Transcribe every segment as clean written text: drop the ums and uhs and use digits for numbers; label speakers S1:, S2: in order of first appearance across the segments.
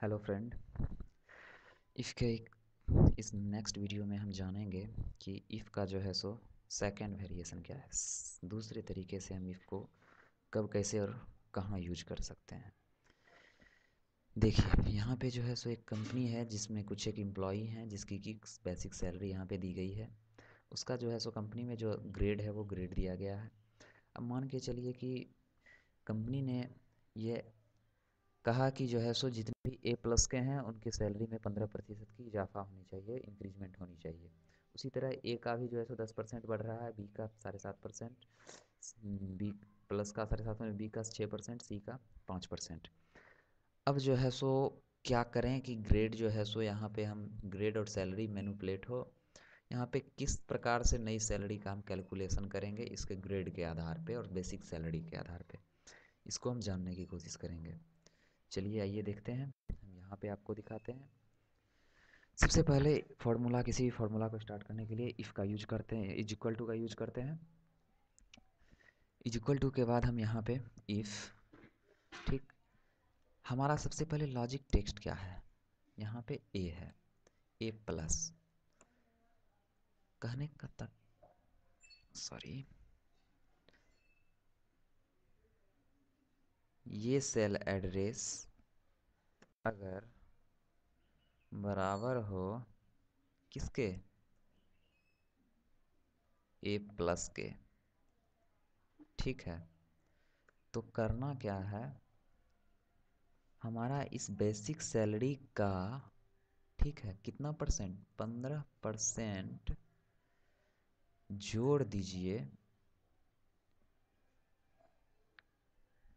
S1: Hello friend. इस next video में हम जानेंगे कि इफ़ का जो है सो सेकंड वेरिएशन क्या है, दूसरे तरीके से हम इफ़ को कब कैसे और कहाँ यूज कर सकते हैं। देखिए यहाँ पे जो है सो एक कंपनी है जिसमें कुछ एक एम्प्लॉई हैं जिसकी की बेसिक सैलरी यहाँ पे दी गई है। उसका जो है सो कंपनी में जो ग्रेड है वो ग्रेड दिया गया है। अब मान के चलिए कि कंपनी ने ये कहा कि जो है सो जितने भी ए प्लस के हैं उनकी सैलरी में 15% की इजाफा होनी चाहिए, इंक्रीजमेंट होनी चाहिए। उसी तरह ए का भी जो है सो 10% बढ़ रहा है, बी का 7.5%, बी प्लस का 7.5%, बी का 6%, सी का 5%। अब जो है सो क्या करें कि ग्रेड जो है सो यहाँ पे हम ग्रेड और सैलरी मैनिपुलेट हो। यहाँ पे किस प्रकार से नई सैलरी का हम कैलकुलेशन करेंगे इसके ग्रेड के आधार पे और बेसिक सैलरी के आधार पे, इसको हम जानने की कोशिश करेंगे। चलिए आइए देखते हैं, हम यहाँ पे आपको दिखाते हैं। सबसे पहले फार्मूला, किसी भी फार्मूला को स्टार्ट करने के लिए इफ़ का यूज करते हैं, इज इक्वल टू का यूज करते हैं। इज इक्वल टू के बाद हम यहाँ पे इफ़, ठीक, हमारा सबसे पहले लॉजिक टेक्स्ट क्या है, यहाँ पे ए है, ए प्लस कहने का तक, सॉरी, ये सेल एड्रेस अगर बराबर हो किसके, ए प्लस के, ठीक है। तो करना क्या है, हमारा इस बेसिक सैलरी का, ठीक है, कितना परसेंट, 15% जोड़ दीजिए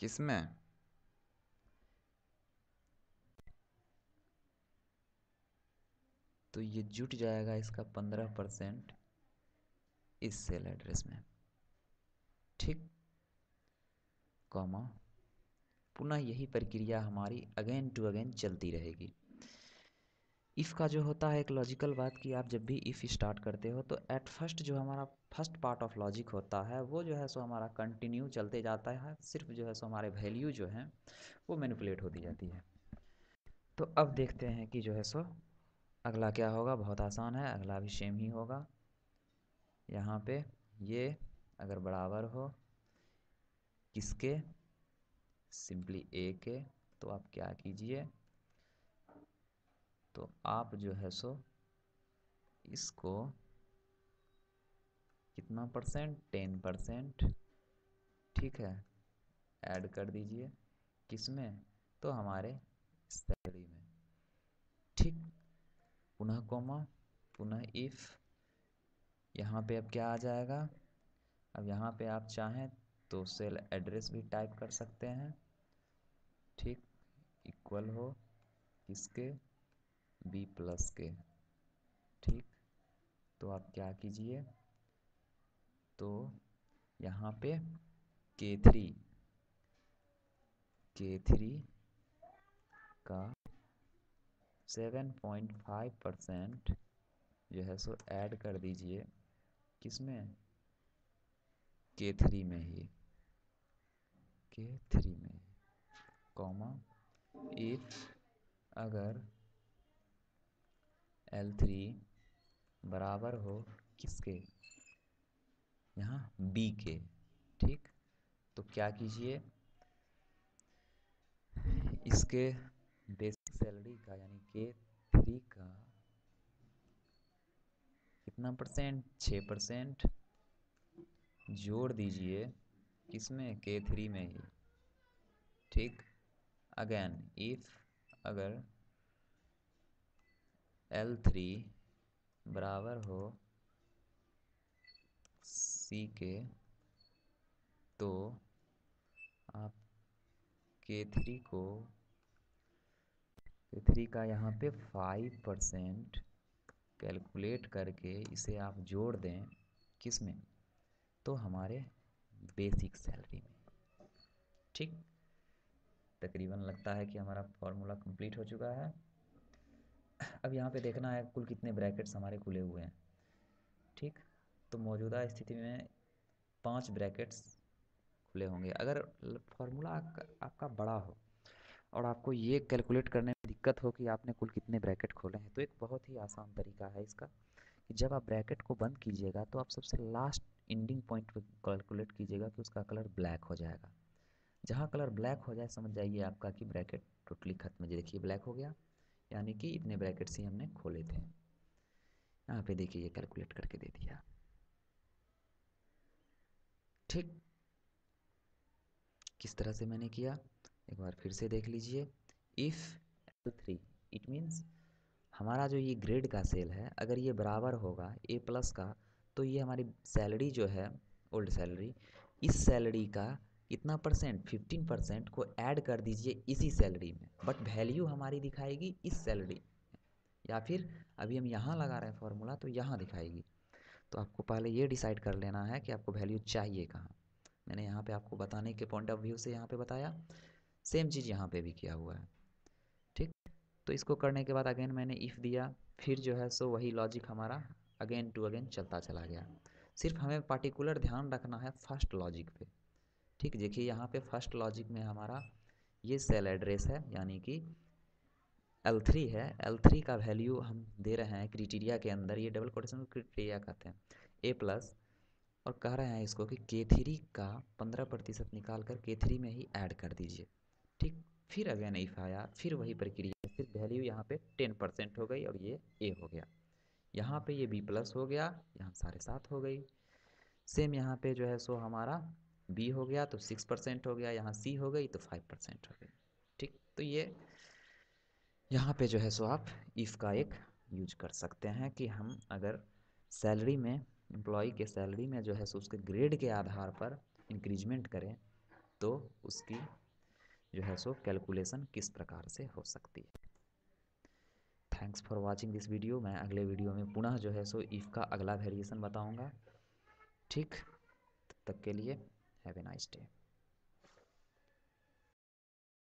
S1: किसमें, तो ये जुट जाएगा इसका 15% इस सेल एड्रेस में, ठीक, कॉमा, पुनः यही प्रक्रिया हमारी अगेन टू अगेन चलती रहेगी। इफ़ का जो होता है एक लॉजिकल बात कि आप जब भी इफ़ स्टार्ट करते हो तो एट फर्स्ट जो हमारा फर्स्ट पार्ट ऑफ लॉजिक होता है वो जो है सो हमारा कंटिन्यू चलते जाता है, सिर्फ जो है सो हमारे वैल्यू जो हैं वो मैनिपुलेट होती जाती है। तो अब देखते हैं कि जो है सो अगला क्या होगा। बहुत आसान है, अगला भी सेम ही होगा। यहाँ पे ये अगर बराबर हो किसके, सिंपली ए के, तो आप क्या कीजिए, तो आप जो है सो इसको कितना परसेंट, 10%, ठीक है, ऐड कर दीजिए किसमें, तो हमारे सैलरी में, ठीक, पुनः कॉमा, पुनः इफ़, यहाँ पे अब क्या आ जाएगा, अब यहाँ पे आप चाहें तो सेल एड्रेस भी टाइप कर सकते हैं, ठीक, इक्वल हो किसके, बी प्लस के, ठीक। तो आप क्या कीजिए, तो यहाँ पे K3 का 7.5% जो है सो ऐड कर दीजिए किसमें, K3 में ही, K3 में, कॉमा, इफ अगर L3 बराबर हो किसके, यहाँ B के, ठीक। तो क्या कीजिए, इसके बेसिक सैलरी का यानी K3 का कितना परसेंट, 6% जोड़ दीजिए किसमें, K3 में ही, ठीक। अगेन इफ अगर L3 बराबर हो C के, तो आप K3 को, K3 का यहाँ पे 5% कैलकुलेट करके इसे आप जोड़ दें किस में, तो हमारे बेसिक सैलरी में, ठीक। तकरीबन लगता है कि हमारा फॉर्मूला कंप्लीट हो चुका है। अब यहाँ पे देखना है कुल कितने ब्रैकेट्स हमारे खुले हुए हैं, ठीक। तो मौजूदा स्थिति में 5 ब्रैकेट्स खुले होंगे। अगर फॉर्मूला आपका बड़ा हो और आपको ये कैलकुलेट करने में दिक्कत हो कि आपने कुल कितने ब्रैकेट खोले हैं, तो एक बहुत ही आसान तरीका है इसका कि जब आप ब्रैकेट को बंद कीजिएगा तो आप सबसे लास्ट एंडिंग पॉइंट पर कैलकुलेट कीजिएगा कि उसका कलर ब्लैक हो जाएगा। जहाँ कलर ब्लैक हो जाए समझ जाइए आपका कि ब्रैकेट टोटली खत्म है। ये देखिए ब्लैक हो गया, यानी कि इतने ब्रैकेट्स ही हमने खोले थे। यहाँ पे देखिए ये कैलकुलेट करके दे दिया। ठीक, किस तरह से मैंने किया एक बार फिर से देख लीजिए। इफ़ L3 इट मीन्स हमारा जो ये ग्रेड का सेल है अगर ये बराबर होगा ए प्लस का, तो ये हमारी सैलरी जो है ओल्ड सैलरी, इस सैलरी का कितना परसेंट 15% को ऐड कर दीजिए इसी सैलरी में, बट वैल्यू हमारी दिखाएगी इस सैलरी, या फिर अभी हम यहाँ लगा रहे हैं फॉर्मूला तो यहाँ दिखाएगी। तो आपको पहले ये डिसाइड कर लेना है कि आपको वैल्यू चाहिए कहाँ। मैंने यहाँ पे आपको बताने के पॉइंट ऑफ व्यू से यहाँ पे बताया, सेम चीज़ यहाँ पे भी किया हुआ है। ठीक, तो इसको करने के बाद अगेन मैंने इफ़ दिया, फिर जो है सो वही लॉजिक हमारा अगेन टू अगेन चलता चला गया। सिर्फ हमें पार्टिकुलर ध्यान रखना है फर्स्ट लॉजिक पे। ठीक, देखिए यहाँ पे फर्स्ट लॉजिक में हमारा ये सेल एड्रेस है, यानी कि L3 है। L3 का वैल्यू हम दे रहे हैं क्राइटेरिया के अंदर, ये डबल कोटेशन को क्राइटेरिया कहते हैं, ए प्लस, और कह रहे हैं इसको कि K3 का 15% निकाल कर K3 में ही ऐड कर दीजिए। ठीक, फिर अगेन इफ आया, फिर वही प्रक्रिया, फिर वैल्यू यहाँ पे 10% हो गई और ये ए हो गया, यहाँ पे ये बी प्लस हो गया, यहाँ साढ़े 7 हो गई। सेम यहाँ पे जो है सो हमारा बी हो गया तो 6% हो गया, यहाँ सी हो गई तो 5% हो गई। ठीक, तो ये यहाँ पे जो है सो आप इफ़ का एक यूज कर सकते हैं कि हम अगर सैलरी में एम्प्लॉय के सैलरी में जो है सो उसके ग्रेड के आधार पर इंक्रीजमेंट करें तो उसकी जो है सो कैलकुलेशन किस प्रकार से हो सकती है। Thanks for watching this video. मैं अगले वीडियो में पुनः जो है सो इफ़ का अगला वेरिएशन बताऊंगा। ठीक, तब तक के लिए हैव ए नाइस डे।